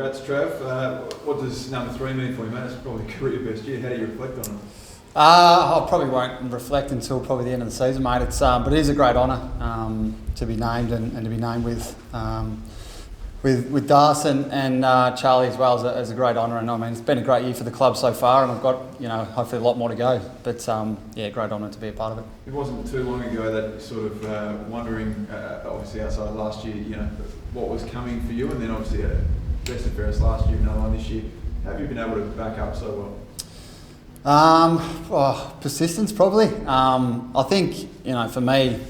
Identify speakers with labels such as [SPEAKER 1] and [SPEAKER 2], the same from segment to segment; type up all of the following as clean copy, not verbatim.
[SPEAKER 1] Congrats, Trav. What does number 3 mean for you, mate? It's probably a career best year. How do you reflect on it?
[SPEAKER 2] I probably won't reflect until probably the end of the season, mate. But it is a great honour to be named and to be named with Darcy and Charlie as well as a great honour. And I mean, it's been a great year for the club so far, and I've got hopefully a lot more to go. But great honour to be a part of it.
[SPEAKER 1] It wasn't too long ago that you sort of wondering, obviously outside of last year, what was coming for you, and then obviously best and fairest last year, another one this year. How have you been able to back up so well?
[SPEAKER 2] Persistence probably. I think for me,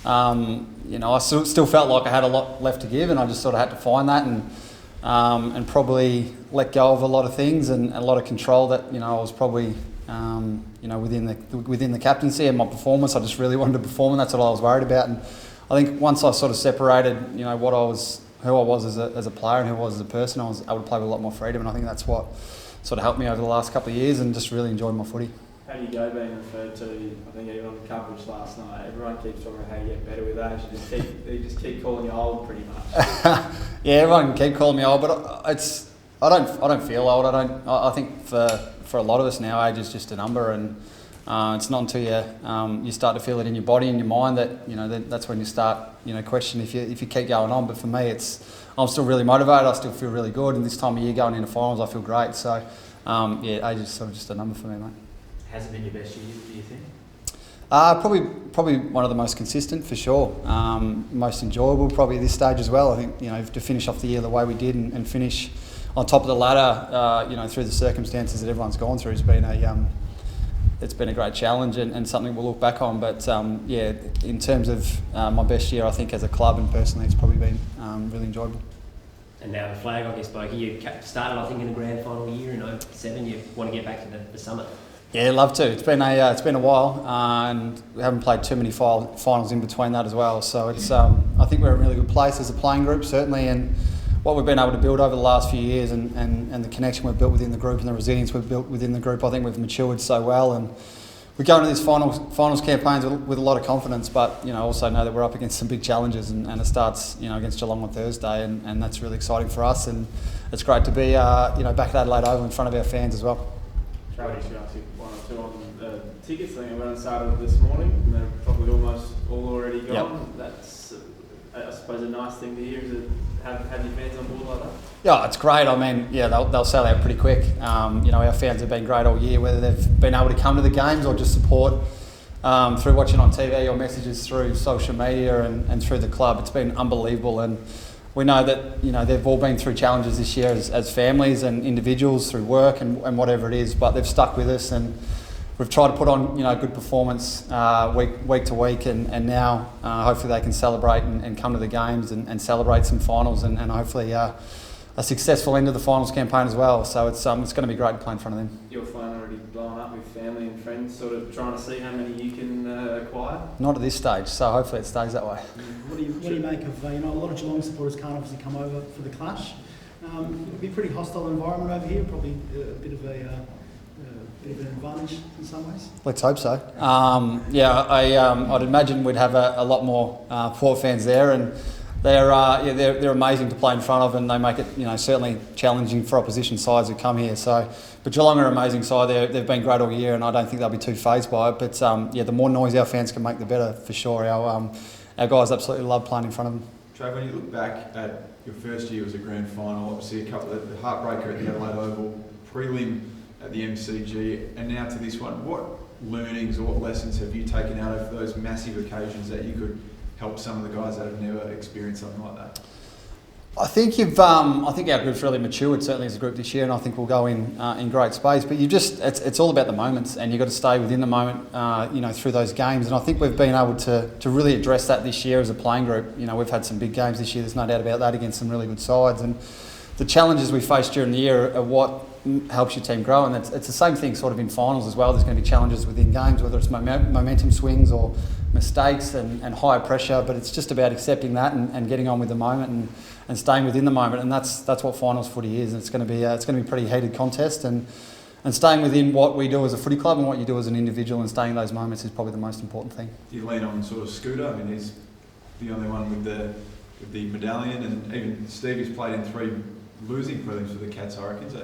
[SPEAKER 2] I still felt like I had a lot left to give, and I just sort of had to find that and probably let go of a lot of things and a lot of control that I was probably within the captaincy and my performance. I just really wanted to perform, and that's what I was worried about. And I think once I sort of separated, who I was as a player and who I was as a person, I was able to play with a lot more freedom, and I think that's what sort of helped me over the last couple of years and just really enjoyed my footy.
[SPEAKER 3] How do you go being referred to? I think even on the coverage last night, everyone keeps talking about how you get better with age. They just keep calling you old, pretty much.
[SPEAKER 2] Yeah, everyone can keep calling me old, but I don't feel old. I think for a lot of us now, age is just a number, and it's not until you start to feel it in your body and your mind that that's when you start question if you keep going on. But for me, I'm still really motivated. I still feel really good, and this time of year going into finals, I feel great. So age is sort of just a number for me, mate.
[SPEAKER 4] Has it been your best year, do you think?
[SPEAKER 2] Probably one of the most consistent for sure. Most enjoyable probably at this stage as well. I think to finish off the year the way we did and finish on top of the ladder, through the circumstances that everyone's gone through, it's been a great challenge and something we'll look back on. But in terms of my best year, I think as a club and personally, it's probably been really enjoyable.
[SPEAKER 4] And now the flag, I guess, Boak, you started, I think, in the grand final year in 2007. You want to get back to the summit?
[SPEAKER 2] Yeah, love to. It's been a while, and we haven't played too many finals in between that as well. So it's I think we're in a really good place as a playing group, certainly, and what we've been able to build over the last few years and the connection we've built within the group and the resilience we've built within the group, I think we've matured so well, and we go into these finals campaigns with a lot of confidence, but also know that we're up against some big challenges, and it starts against Geelong on Thursday, and that's really exciting for us, and it's great to be back at Adelaide Oval in front of our fans as well.
[SPEAKER 3] Charlie, should ask you one or two on the tickets. I think everyone started this morning, and they're probably almost all already gone. Yep. That's, I suppose, a nice thing to hear. Is it have your fans on board like that?
[SPEAKER 2] Yeah, it's great. I mean, they'll sell out pretty quick. Our fans have been great all year, whether they've been able to come to the games or just support through watching on TV or messages through social media and through the club. It's been unbelievable, and we know that they've all been through challenges this year as families and individuals through work and whatever it is, but they've stuck with us, and we've tried to put on good performance week to week, and now hopefully they can celebrate and come to the games and celebrate some finals and hopefully a successful end of the finals campaign as well. So it's going to be great to play in front of them.
[SPEAKER 3] Your phone already blowing up with family and friends, sort of trying to see how many you can acquire?
[SPEAKER 2] Not at this stage, so hopefully it stays that way.
[SPEAKER 5] What do you make of a lot of Geelong supporters can't obviously come over for the clash. It'll be a pretty hostile environment over here, probably a bit of an advantage in some ways.
[SPEAKER 2] Let's hope so. I'd imagine we'd have a lot more Port fans there, and they're amazing to play in front of, and they make it certainly challenging for opposition sides who come here. So, but Geelong are an amazing side. They've been great all year, and I don't think they'll be too fazed by it. But the more noise our fans can make, the better for sure. Our guys absolutely love playing in front of them.
[SPEAKER 1] Trav, when you look back at your first year as a grand final, obviously the heartbreaker at the Adelaide Oval, prelim at the MCG, and now to this one, what learnings or what lessons have you taken out of those massive occasions that you could help some of the guys that have never experienced something like that?
[SPEAKER 2] I think I think our group's really matured, certainly as a group this year, and I think we'll go in great space. But it's all about the moments, and you've got to stay within the moment, through those games. And I think we've been able to really address that this year as a playing group. We've had some big games this year. There's no doubt about that, against some really good sides. And the challenges we face during the year are what helps your team grow, and it's the same thing sort of in finals as well. There's going to be challenges within games, whether it's momentum swings or mistakes and higher pressure, but it's just about accepting that and getting on with the moment and staying within the moment, and that's what finals footy is. And it's going to be a pretty heated contest, and staying within what we do as a footy club and what you do as an individual, and staying in those moments is probably the most important thing.
[SPEAKER 1] Do you lean on sort of Scooter? I mean, he's the only one with the medallion, and even Stevie's played in 3 losing prelims for the Cats, I reckon. So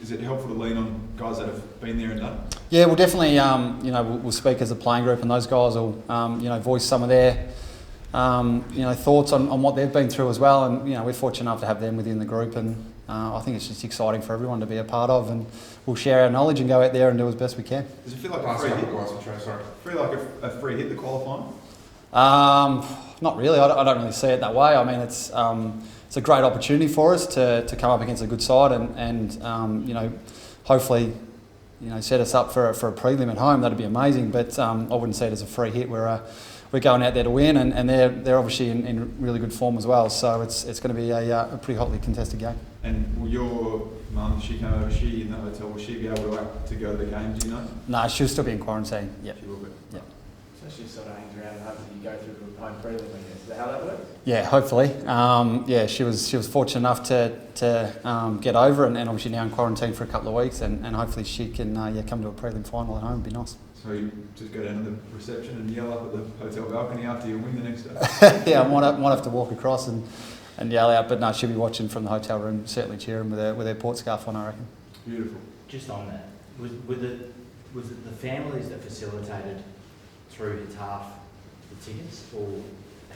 [SPEAKER 1] is it helpful to lean on guys that have been there and done it?
[SPEAKER 2] Yeah, we'll definitely, we'll speak as a playing group, and those guys will, voice some of their, thoughts on what they've been through as well. And, we're fortunate enough to have them within the group, and I think it's just exciting for everyone to be a part of, and we'll share our knowledge and go out there and do as best we can.
[SPEAKER 1] Does it feel like a free hit? Feel like a free hit, the qualifying?
[SPEAKER 2] Not really. I don't really see it that way. I mean, it's a great opportunity for us to come up against a good side and hopefully, set us up for a prelim at home. That'd be amazing. But I wouldn't see it as a free hit. We're going out there to win, and they're obviously in really good form as well. So it's going to be a pretty hotly contested game.
[SPEAKER 1] And will your mum, she came over, she in the hotel, will she be able to go to the game, do you know?
[SPEAKER 2] No, she'll still be in quarantine. Yeah.
[SPEAKER 1] She will be.
[SPEAKER 2] Yeah.
[SPEAKER 3] So she sort of hangs around and hopes that you go through a home prelim, I guess. Is that how that works?
[SPEAKER 2] Yeah, hopefully. She was fortunate enough to get over, and obviously now in quarantine for a couple of weeks, and hopefully she can come to a prelim final at home. It'd be nice.
[SPEAKER 1] So you just go down to the reception and yell up at the hotel balcony after you win the next day?
[SPEAKER 2] Yeah, I might have to walk across and yell out, but no, she'll be watching from the hotel room, certainly cheering with her port scarf on, I reckon.
[SPEAKER 1] Beautiful.
[SPEAKER 6] Just on that, was it the families that facilitated through his half the tickets, or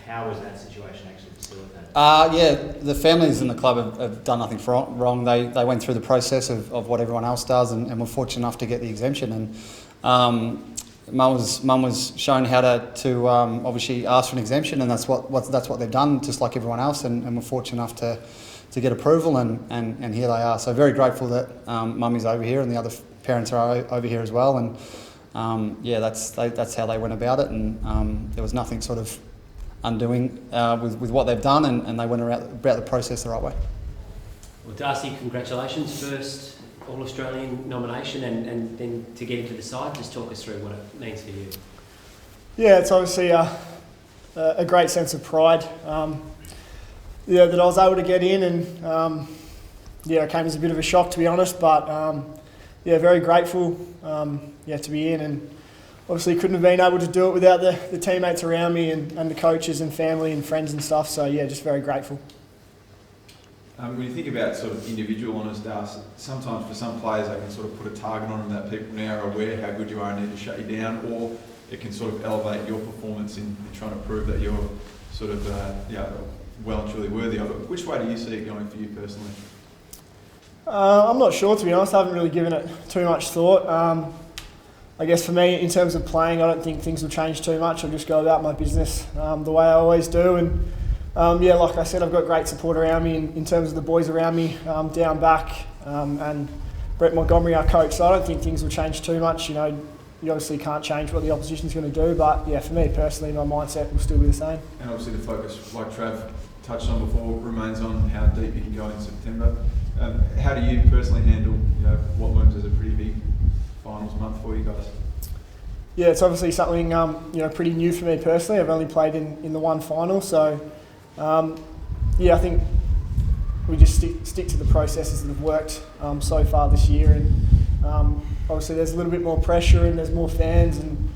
[SPEAKER 6] how was that situation actually facilitated?
[SPEAKER 2] Yeah, the families in the club have done nothing wrong. They went through the process of what everyone else does, and were fortunate enough to get the exemption. And Mum was shown how to obviously ask for an exemption, and that's what they've done, just like everyone else. And we're fortunate enough to get approval, and here they are. So very grateful that Mum is over here, and the other parents are over here as well. And that's how they went about it, and there was nothing sort of undoing with what they've done, and they went about the process the right way.
[SPEAKER 4] Well, Darcy, congratulations. First All-Australian nomination, and then to get into the side. Just talk us through what it means for you.
[SPEAKER 7] Yeah, it's obviously a great sense of pride that I was able to get in, and it came as a bit of a shock, to be honest, but very grateful to be in, and obviously couldn't have been able to do it without the teammates around me and the coaches and family and friends and stuff, so just very grateful.
[SPEAKER 1] When you think about sort of individual honours, Darcy, sometimes for some players they can sort of put a target on them that people now are aware how good you are and need to shut you down, or it can sort of elevate your performance in trying to prove that you're sort of well and truly worthy of it. Which way do you see it going for you personally?
[SPEAKER 7] I'm not sure, to be honest. I haven't really given it too much thought. I guess for me, in terms of playing, I don't think things will change too much. I'll just go about my business the way I always do. And like I said, I've got great support around me in terms of the boys around me down back, and Brett Montgomery, our coach. So I don't think things will change too much. You obviously can't change what the opposition's going to do, but for me personally, my mindset will still be the same.
[SPEAKER 1] And obviously the focus, like Trav touched on before, remains on how deep you can go in September. How do you personally handle what looms as a pretty big finals month for you guys?
[SPEAKER 7] Yeah, it's obviously something pretty new for me personally. I've only played in the one final, so I think we just stick to the processes that have worked so far this year, and obviously there's a little bit more pressure and there's more fans, and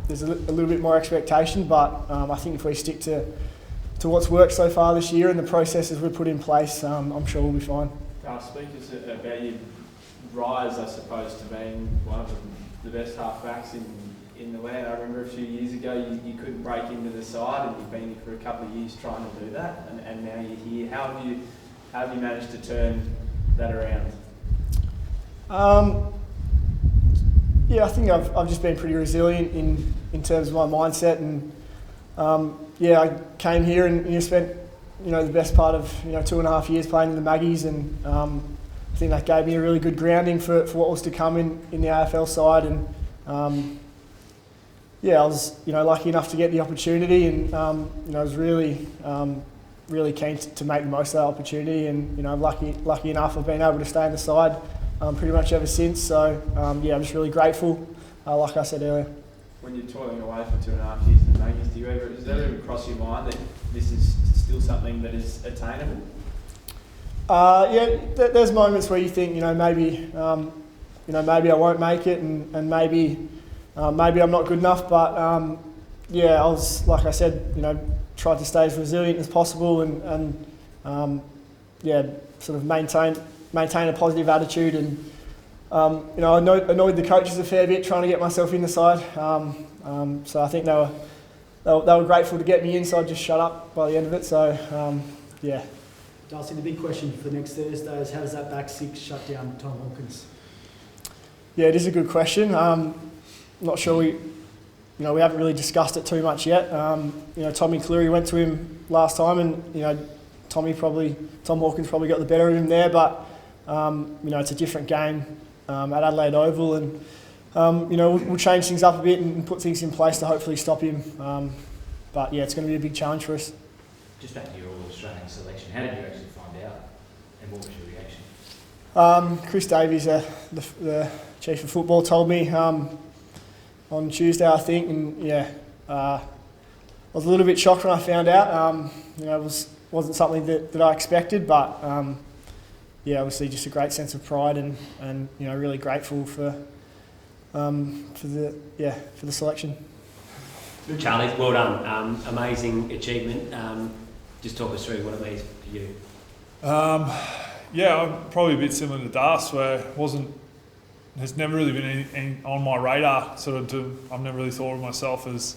[SPEAKER 7] there's a little bit more expectation, but I think if we stick to what's worked so far this year and the processes we've put in place, I'm sure we'll be fine.
[SPEAKER 3] Speak to us about your rise, I suppose, to being one of the best half-backs in the land. I remember a few years ago you couldn't break into the side, and you've been here for a couple of years trying to do that, and now you're here. How have you managed to turn that around?
[SPEAKER 7] I think I've just been pretty resilient in terms of my mindset, and I came here and spent the best part of 2.5 years playing in the Maggies, and I think that gave me a really good grounding for what was to come in the AFL side, and I was lucky enough to get the opportunity, and I was really keen to make the most of that opportunity, and lucky enough I've been able to stay in the side pretty much ever since. So I'm just really grateful, like I said earlier.
[SPEAKER 3] When you're toiling away for 2.5 years in the Maggies, does that ever cross your mind that this is still something that is attainable?
[SPEAKER 7] There's moments where you think, maybe I won't make it, and maybe I'm not good enough. But I was, like I said, tried to stay as resilient as possible, and sort of maintain a positive attitude, and you know, I annoyed the coaches a fair bit trying to get myself in the side. So I think they were grateful to get me in, so I just shut up by the end of it. So yeah.
[SPEAKER 5] Darcy, the big question for next Thursday is how does that back six shut down Tom Hawkins?
[SPEAKER 7] Yeah, it is a good question. Not sure we haven't really discussed it too much yet. You know, Tommy Cleary went to him last time, and you know, Tom Hawkins probably got the better of him there. But you know, it's a different game at Adelaide Oval, and you know, we'll change things up a bit and put things in place to hopefully stop him. But yeah, it's going to be a big challenge for us.
[SPEAKER 6] Just back to your All-Australian selection, how did you actually find out, and what was your reaction?
[SPEAKER 7] Chris Davies, the chief of football, told me on Tuesday, I think, and yeah, I was a little bit shocked when I found out. You know, it wasn't something that I expected, but yeah, obviously just a great sense of pride and you know, really grateful for the selection.
[SPEAKER 4] Charlie, well done. Amazing achievement. Just talk us through what it means for you.
[SPEAKER 8] Yeah, I'm probably a bit similar to Darcy, where has never really been any on my radar. I've never really thought of myself as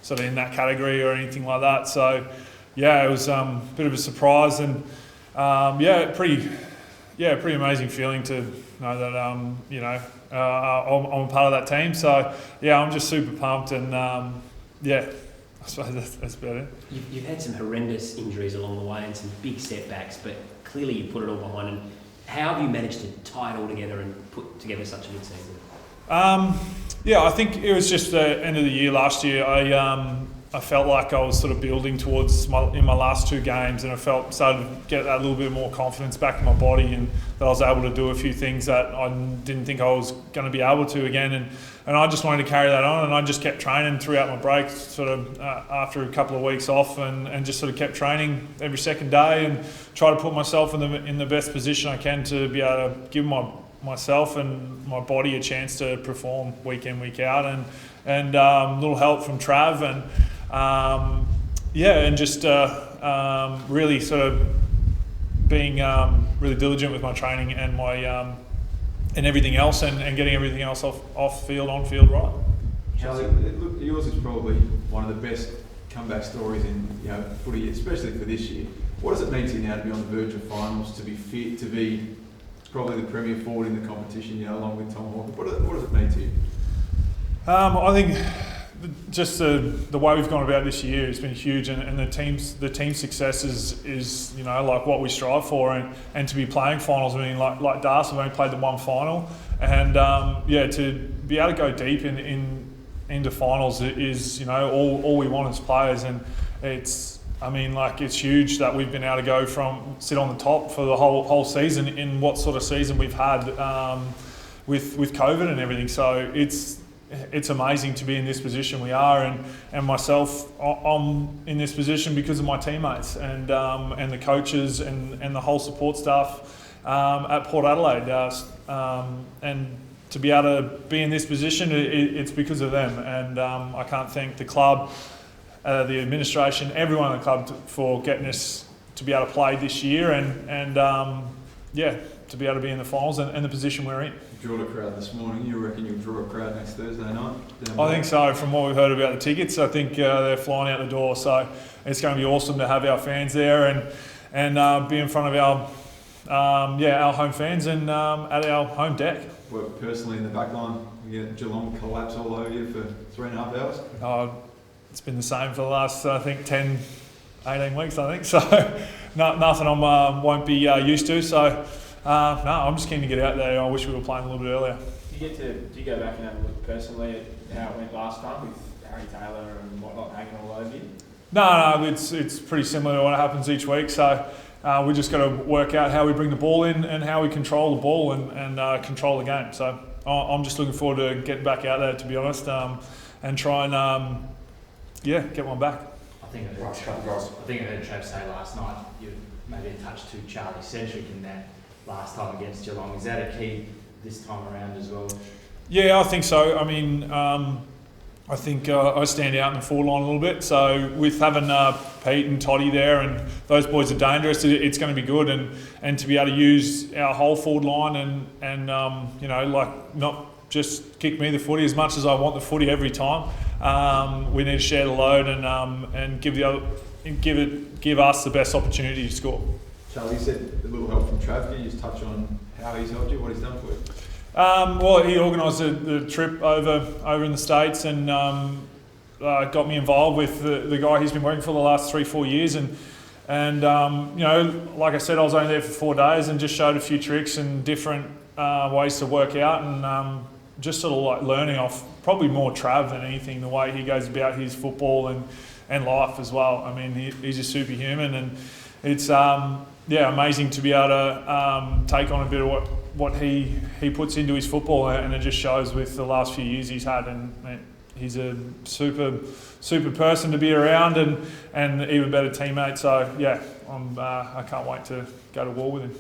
[SPEAKER 8] sort of in that category or anything like that. So yeah, it was a bit of a surprise, and pretty amazing feeling to know that you know, I'm a part of that team. So yeah, I'm just super pumped, and yeah, I suppose that's about it.
[SPEAKER 4] You've had some horrendous injuries along the way and some big setbacks, but clearly you put it all behind. And how have you managed to tie it all together and put together such a good season?
[SPEAKER 8] Yeah, I think it was just the end of the year last year. I felt like I was sort of building towards in my last two games, and I started to get that little bit more confidence back in my body, and that I was able to do a few things that I didn't think I was going to be able to again, and I just wanted to carry that on, and I just kept training throughout my break, sort of after a couple of weeks off, and just sort of kept training every second day and try to put myself in the best position I can to be able to give myself and my body a chance to perform week in, week out, and a little help from Trav, and and just really sort of being really diligent with my training and my and everything else, and getting everything else off field, on field right.
[SPEAKER 1] Charlie, look, yours is probably one of the best comeback stories in footy, especially for this year. What does it mean to you now to be on the verge of finals, to be fit, to be probably the premier forward in the competition, along with Tom Hawkins? What does it mean to you?
[SPEAKER 8] I think just the way we've gone about this year has been huge, and the team's success is like what we strive for, and to be playing finals. I mean, like Darcy, we've only played the one final, and to be able to go deep into finals is all we want as players, and it's huge that we've been able to go from sit on the top for the whole season in what sort of season we've had with COVID and everything. So it's amazing to be in this position we are, and myself, I'm in this position because of my teammates and the coaches and the whole support staff at Port Adelaide, and to be able to be in this position, it's because of them, and I can't thank the club, the administration, everyone in the club for getting us to be able to play this year, and to be able to be in the finals and the position we're in.
[SPEAKER 1] Draw a crowd this morning. You reckon you'll draw a crowd next Thursday night?
[SPEAKER 8] I think so. From what we've heard about the tickets, I think they're flying out the door. So it's going to be awesome to have our fans there and be in front of our home fans and at our home deck.
[SPEAKER 1] Well, personally in the back line, you get Geelong collapse all over you for 3.5 hours.
[SPEAKER 8] It's been the same for the last 10, 18 weeks, I think. So nothing I won't be used to. So. I'm just keen to get out there. I wish we were playing a little bit earlier.
[SPEAKER 3] Do you go back and have a look personally at how it went last time with Harry Taylor and whatnot hanging all over you?
[SPEAKER 8] No, it's pretty similar to what happens each week. So we just got to work out how we bring the ball in and how we control the ball and control the game. So I'm just looking forward to getting back out there, to be honest, and try and get one back.
[SPEAKER 6] I think I heard Trav say last night you maybe a touch too Charlie centric in that last time against Geelong. Is that a key this time around as well?
[SPEAKER 8] Yeah, I think so. I mean, I think I stand out in the forward line a little bit. So with having Pete and Toddy there, and those boys are dangerous, it's going to be good. And to be able to use our whole forward line and like not just kick me the footy as much as I want the footy every time. We need to share the load and give us the best opportunity to score.
[SPEAKER 1] Charlie, you said a little help from Trav. Can you just touch on how he's helped you, what he's done for you?
[SPEAKER 8] Well, he organised the trip over in the States and got me involved with the guy he's been working for the last 3-4 years. And like I said, I was only there for 4 days and just showed a few tricks and different ways to work out and just sort of like learning off probably more Trav than anything, the way he goes about his football and life as well. I mean, he's a superhuman, and it's amazing to be able to take on a bit of what he puts into his football, and it just shows with the last few years he's had, and he's a super person to be around and even better teammate. So yeah, I can't wait to go to war with him.